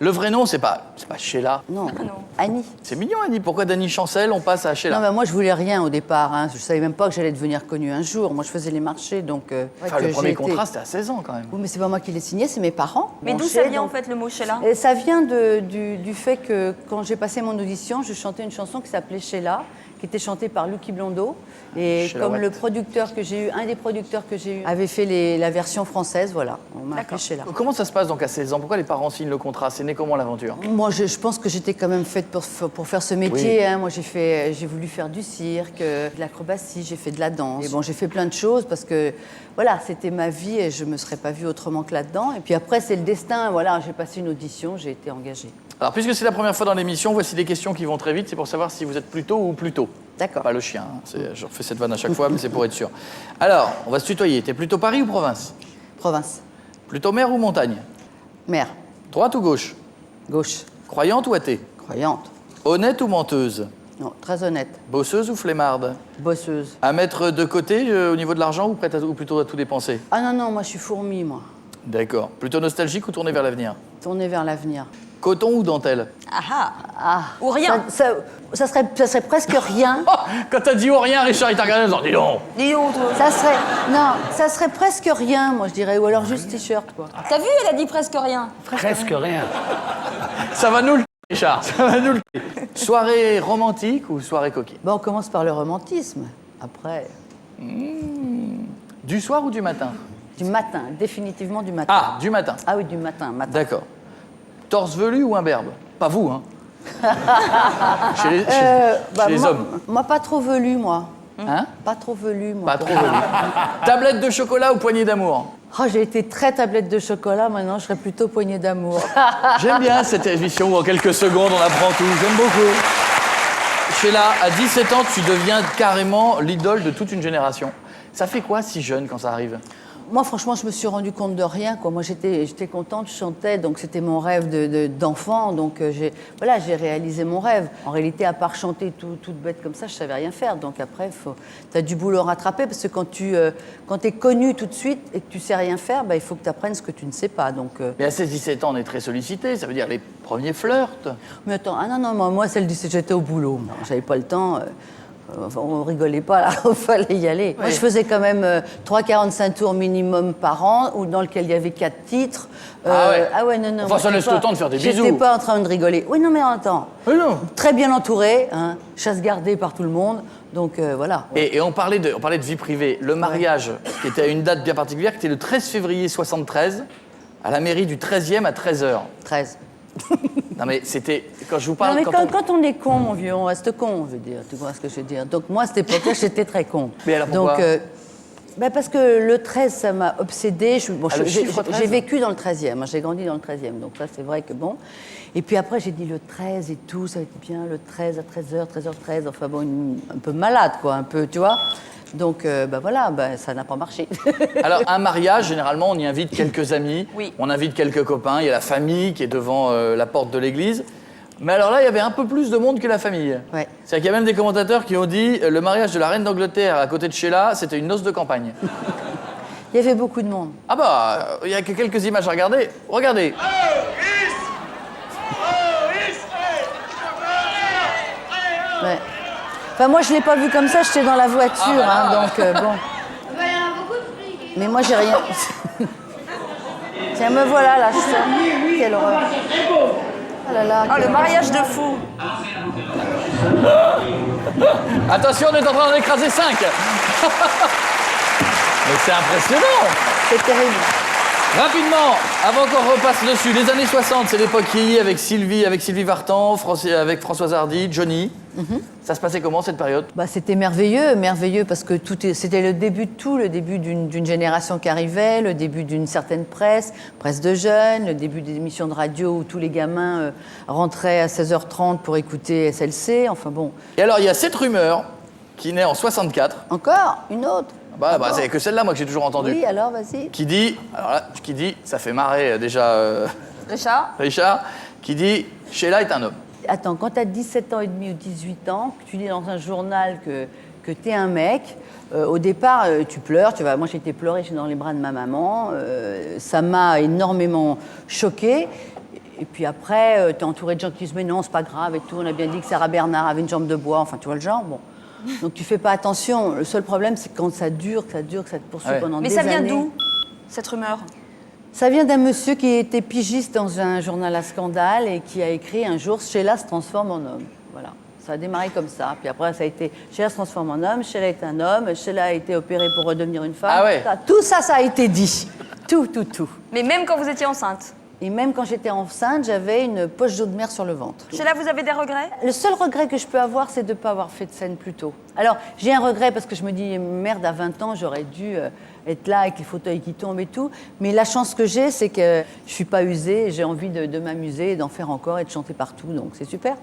Le vrai nom, c'est pas Sheila. Non, Ah non. Annie. C'est mignon, Annie. Pourquoi d'Annie Chancel, on passe à Sheila? Non, mais moi, je voulais rien au départ. Hein. Je savais même pas que j'allais devenir connue un jour. Moi, je faisais les marchés, donc... Enfin, le premier contrat, c'était à 16 ans, quand même. Oui, mais c'est pas moi qui l'ai signé, c'est mes parents. Mais Mon d'où ça chef, vient en donc- fait le mot Sheila? Et ça vient du fait que quand j'ai passé mon audition, je chantais une chanson qui s'appelait Sheila, qui était chantée par Lucky Blondeau. Et Sheila comme Watt. le producteur que j'ai eu, un des producteurs que j'ai eu, avait fait la version française, voilà, on m'a appelée Sheila. Comment ça se passe donc à 16 ans? Pourquoi les parents signent le contrat? C'est né comment l'aventure? Moi, je pense que j'étais quand même faite pour faire ce métier. Oui. Hein. Moi, j'ai voulu faire du cirque, de l'acrobatie, j'ai fait de la danse. Et bon, j'ai fait plein de choses parce que, voilà, c'était ma vie et je me serais pas vue autrement que là-dedans. Et puis après, c'est le destin. Voilà, j'ai passé une audition, j'ai été engagée. Alors, puisque c'est la première fois dans l'émission, voici des questions qui vont très vite. C'est pour savoir si vous êtes plutôt ou plutôt. D'accord. Pas le chien. Hein. Je refais cette vanne à chaque fois, mais c'est pour être sûr. Alors, on va se tutoyer. T'es plutôt Paris ou province? Province. Plutôt mer ou montagne? Mère. Droite ou gauche? Gauche. Croyante ou athée? Croyante. Honnête ou menteuse? Non, très honnête. Bosseuse ou flemmarde? Bosseuse. À mettre de côté au niveau de l'argent ou prête ou plutôt à tout dépenser? Ah non, non, moi, je suis fourmi, moi. D'accord. Plutôt nostalgique ou tourné vers l'avenir? Tournée vers l'avenir. Coton ou dentelle? Ah Ah. Ou rien. Ça serait presque rien. Oh, quand t'as dit ou rien, Richard, il t'a regardé en disant, dis donc. Dis donc, toi. Ça serait presque rien, moi, je dirais. Ou alors juste t-shirt, quoi. T'as vu, elle a dit presque rien. Presque rien. Ça va nous le Richard, ça va nous le Soirée romantique ou soirée coquine? Bon, on commence par le romantisme. Après, Du soir ou du matin? du matin, définitivement du matin. Ah, du matin. Ah oui, du matin. D'accord. Torse velu ou imberbe? Pas vous, hein? Chez les, Bah, chez les moi, hommes. moi, pas trop velu, moi. Hein? Pas trop velu, moi. Pas trop velu. Tablette de chocolat ou poignée d'amour? Oh, j'ai été très tablette de chocolat, maintenant je serais plutôt poignée d'amour. J'aime bien cette émission où en quelques secondes on apprend tout. J'aime beaucoup. Sheila, à 17 ans, tu deviens carrément l'idole de toute une génération. Ça fait quoi si jeune quand ça arrive? Moi, franchement, je me suis rendu compte de rien, quoi. Moi, j'étais contente, je chantais, donc c'était mon rêve d'enfant. Donc, j'ai réalisé mon rêve. En réalité, à part chanter toute bête comme ça, je savais rien faire. Donc après, tu as du boulot à rattraper, parce que quand tu es connu tout de suite et que tu sais rien faire, bah, il faut que tu apprennes ce que tu ne sais pas. Donc, Mais à 16-17 ans, on est très sollicité. Ça veut dire les premiers flirts. Mais attends, ah non, moi, celle du j'étais au boulot. J'avais pas le temps. On rigolait pas, là, il fallait y aller. Moi, je faisais quand même 3,45 tours minimum par an, dans lequel il y avait 4 titres. Ah ouais. Non. Enfin, moi, ça j'étais laisse le temps de faire des bisous. J'étais pas en train de rigoler. Oui, non, mais attends. Mais non. Très bien entouré, hein, chasse gardée par tout le monde. Donc, voilà. Et on parlait de vie privée. Le mariage, qui était à une date bien particulière, qui était le 13 février 73, à la mairie du 13e à 13h. 13. Non mais c'était... Quand je vous Non, parle... mais quand quand on est con, mon vieux, on reste con, je veux dire. Tu vois ce que je veux dire? Donc, moi, à cette époque-là, j'étais très con. Mais alors, pourquoi? Donc, parce que le 13, ça m'a obsédée. Le chiffre 13? J'ai vécu dans le 13e, moi, j'ai grandi dans le 13e, donc ça, c'est vrai que bon. Et puis après, j'ai dit le 13 et tout, ça va être bien, le 13 à 13h, 13h13, enfin bon, un peu malade, quoi, un peu, tu vois. Donc, voilà, ça n'a pas marché. Alors, un mariage, généralement, on y invite quelques amis, Oui. on invite quelques copains, il y a la famille qui est devant la porte de l'église. Mais alors là, il y avait un peu plus de monde que la famille. Ouais. C'est-à-dire qu'il y a même des commentateurs qui ont dit le mariage de la reine d'Angleterre à côté de Sheila, c'était une noce de campagne. Il y avait beaucoup de monde. Ah bah, il y a que quelques images à regarder. Regardez. Ouais. Enfin, moi, je l'ai pas vu comme ça, j'étais dans la voiture, hein, donc bon. Mais moi, j'ai rien. Tiens, me voilà, là, je sors. Quelle horreur. Oh là là. Ah, le mariage de fou. Attention, on est en train d'en écraser 5. Mais c'est impressionnant. C'est terrible. Rapidement, avant qu'on repasse dessus, les années 60, c'est l'époque qui avec Sylvie Vartan, avec Françoise Hardy, Johnny. Ça se passait comment cette période? C'était merveilleux parce que c'était le début de tout, le début d'une génération qui arrivait, le début d'une certaine presse de jeunes, le début des émissions de radio où tous les gamins rentraient à 16h30 pour écouter SLC, enfin bon. Et alors, il y a cette rumeur qui naît en 64. Encore une autre? C'est que celle-là, moi, que j'ai toujours entendue. Oui, alors vas-y. Qui dit, ça fait marrer déjà Richard, qui dit Sheila est un homme. Attends, quand tu as 17 ans et demi ou 18 ans, que tu lis dans un journal que tu es un mec, au départ, tu pleures. Moi, j'ai été pleurer, je suis dans les bras de ma maman. Ça m'a énormément choquée. Et puis après, t'es entouré de gens qui disent mais non, c'est pas grave et tout. On a bien dit que Sarah Bernard avait une jambe de bois. Enfin, tu vois le genre. Bon. Donc tu fais pas attention. Le seul problème, c'est quand ça dure, que ça te poursuit pendant Mais des ça années. vient d'où, cette rumeur? Ça vient d'un monsieur qui était pigiste dans un journal à scandale et qui a écrit un jour « Sheila se transforme en homme ». Voilà. Ça a démarré comme ça. Puis après, ça a été « Sheila se transforme en homme »,« Sheila est un homme »,« Sheila a été opérée pour redevenir une femme ». Ah ouais. Tout ça, ça a été dit. Tout. Mais même quand vous étiez enceinte? Et même quand j'étais enceinte, j'avais une poche d'eau de mer sur le ventre. Sheila, vous avez des regrets? Le seul regret que je peux avoir, c'est de ne pas avoir fait de scène plus tôt. Alors, j'ai un regret parce que je me dis, merde, à 20 ans, j'aurais dû être là avec les fauteuils qui tombent et tout. Mais la chance que j'ai, c'est que je ne suis pas usée et j'ai envie de m'amuser, d'en faire encore et de chanter partout. Donc, c'est super.